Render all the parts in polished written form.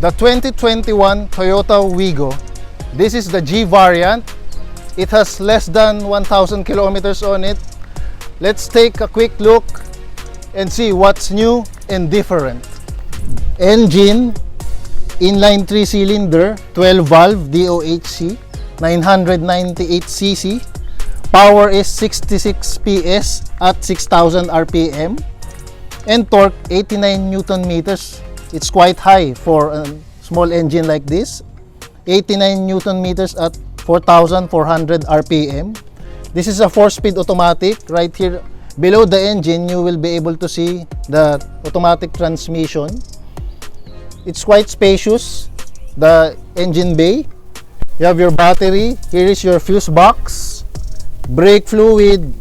The 2021 Toyota Wigo. This is the G variant. It has less than 1,000 kilometers on it. Let's take a quick look and see what's new and different. Engine, inline 3-cylinder, 12-valve DOHC, 998cc. Power is 66 PS at 6,000 RPM. And torque, 89 Newton meters. It's quite high for a small engine like this. 89 Newton meters at 4,400 RPM. This is a 4-speed automatic. Right here below the engine, you will be able to see the automatic transmission. It's quite spacious, the engine bay. You have your battery. Here is your fuse box, brake fluid,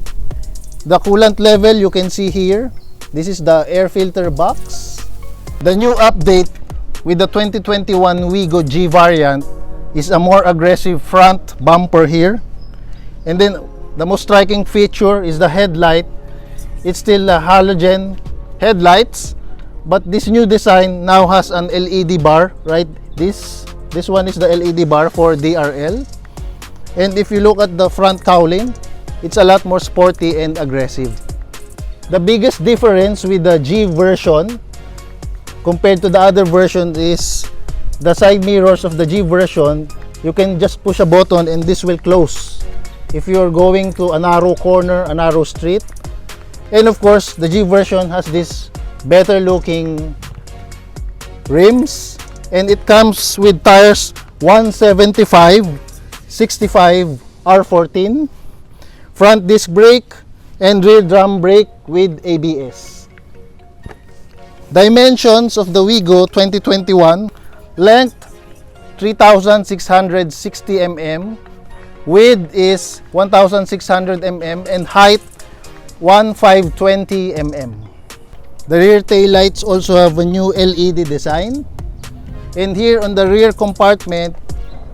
the coolant level you can see here. This is the air filter box. The new update with the 2021 Wigo G variant is a more aggressive front bumper here. And then the most striking feature is the headlight. It's still halogen headlights, but this new design now has an LED bar, right? This one is the LED bar for DRL. And if you look at the front cowling, it's a lot more sporty and aggressive. The biggest difference with the G version compared to the other version is the side mirrors of the G version. You can just push a button and this will close if you're going to a narrow corner, a narrow street. And of course, the G version has this better looking rims, and it comes with tires 175 65 R14, front disc brake and rear drum brake with ABS. Dimensions of the Wigo 2021: length 3,660 mm, width is 1,600 mm, and height 1,520 mm. The rear tail lights also have a new LED design. And here on the rear compartment,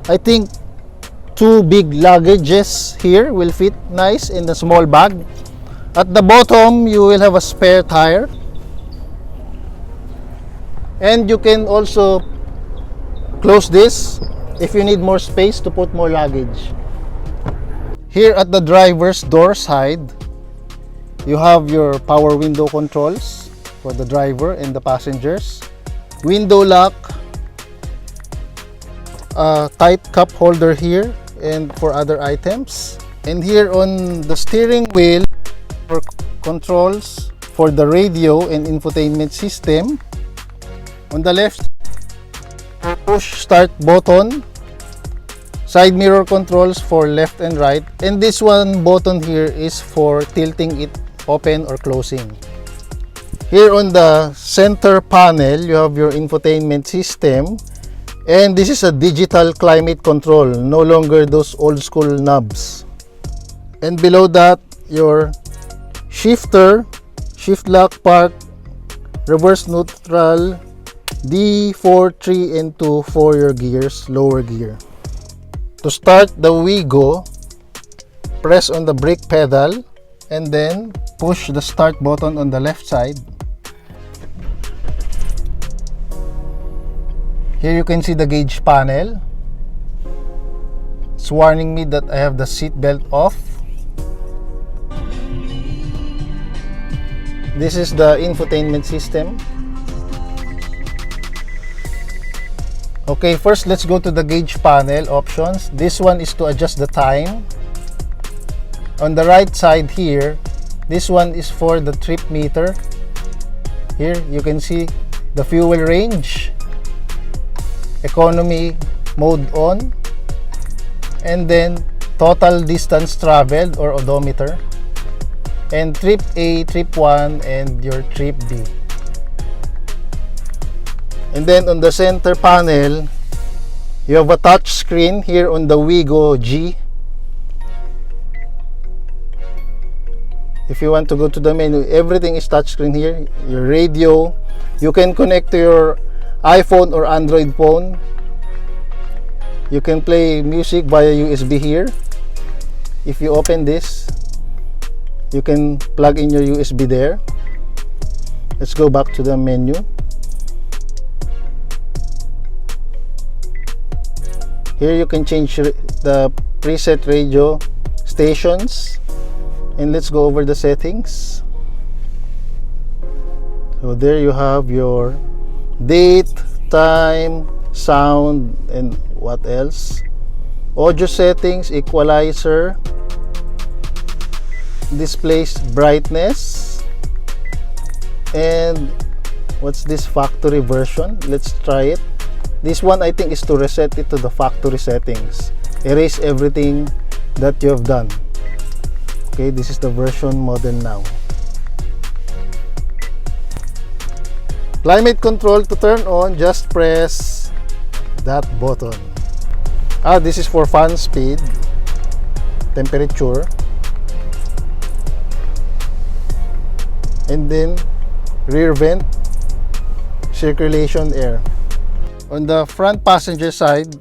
I think 2 big luggages here will fit nice in the small bag. At the bottom, you will have a spare tire. And you can also close this if you need more space to put more luggage. Here at the driver's door side, you have your power window controls for the driver and the passengers, window lock, type cup holder here and for other items. And here on the steering wheel, for controls for the radio and infotainment system. On the left, push start button, side mirror controls for left and right, and this one button here is for tilting it open or closing. Here on the center panel, you have your infotainment system, and this is a digital climate control, no longer those old school knobs. And below that, your shifter, shift lock park, reverse neutral, D4, 3, and 2 for your gears, lower gear. To start the Wigo, press on the brake pedal and then push the start button on the left side. Here you can see the gauge panel. It's warning me that I have the seat belt off. This is the infotainment system. Okay, first let's go to the gauge panel options. This one is to adjust the time. On the right side here, this one is for the trip meter. Here you can see the fuel range, economy mode on, and then total distance traveled or odometer, and trip A, trip 1, and your trip B. And then on the center panel, you have a touch screen here on the Wigo G. If you want to go to the menu, everything is touchscreen here. Your radio, you can connect to your iPhone or Android phone. You can play music via USB here. If you open this, you can plug in your USB there. Let's go back to the menu. Here you can change the preset radio stations, and let's go over the settings. So there you have your date, time, sound, and what else? Audio settings, equalizer, displays brightness, and what's this factory version? Let's try it. This one I think is to reset it to the factory settings. Erase everything that you have done. Okay, this is the version model now. Climate control, to turn on, just press that button. This is for fan speed, temperature, and then rear vent, circulation air. On the front passenger side,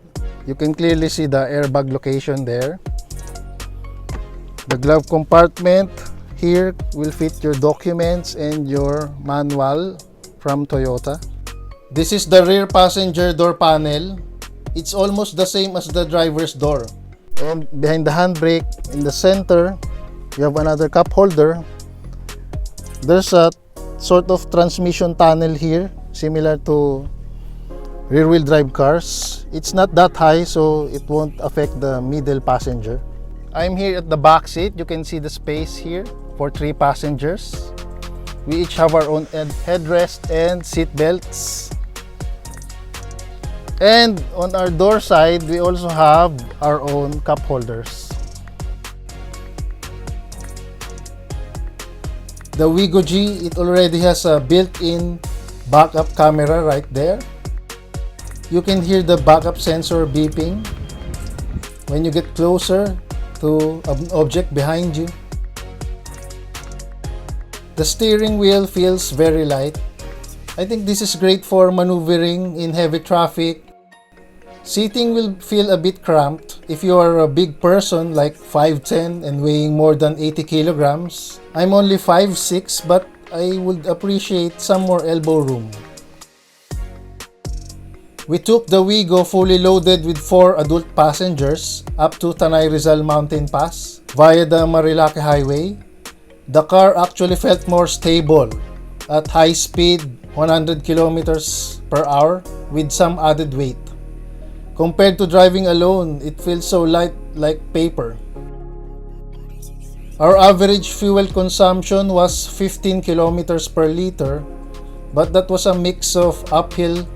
you can clearly see the airbag location there. The glove compartment here will fit your documents and your manual from Toyota. This is the rear passenger door panel. It's almost the same as the driver's door. And behind the handbrake, in the center, you have another cup holder. There's a sort of transmission tunnel here, similar to rear-wheel drive cars. It's not that high, so it won't affect the middle passenger. I'm here at the back seat. You can see the space here for 3 passengers. We each have our own headrest and seat belts. And on our door side, we also have our own cup holders. The Wigo G, it already has a built-in backup camera right there. You can hear the backup sensor beeping when you get closer to an object behind you. The steering wheel feels very light. I think this is great for maneuvering in heavy traffic. Seating will feel a bit cramped if you are a big person like 5'10" and weighing more than 80 kilograms. I'm only 5'6", but I would appreciate some more elbow room. We took the Wigo fully loaded with 4 adult passengers up to Tanay Rizal Mountain Pass via the Marilake Highway. The car actually felt more stable at high speed, 100 kilometers per hour, with some added weight. Compared to driving alone, it feels so light like paper. Our average fuel consumption was 15 kilometers per liter, but that was a mix of uphill,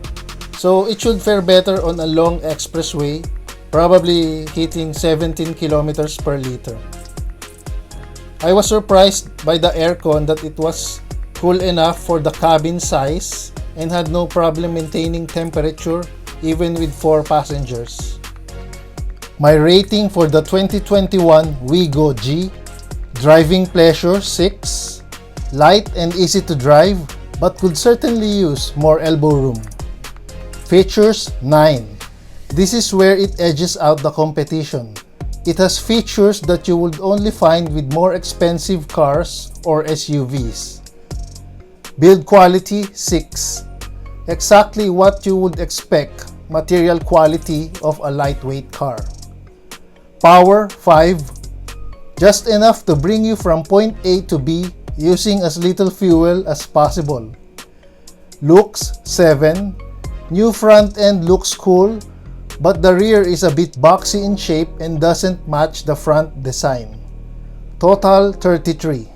so it should fare better on a long expressway, probably hitting 17 kilometers per liter. I was surprised by the aircon that it was cool enough for the cabin size and had no problem maintaining temperature even with 4 passengers. My rating for the 2021 Wigo G: driving pleasure 6, light and easy to drive but could certainly use more elbow room. Features 9. This is where it edges out the competition. It has features that you would only find with more expensive cars or SUVs. Build quality 6. Exactly what you would expect material quality of a lightweight car. Power 5. Just enough to bring you from point A to B using as little fuel as possible. Looks 7. New front end looks cool, but the rear is a bit boxy in shape and doesn't match the front design. Total 33.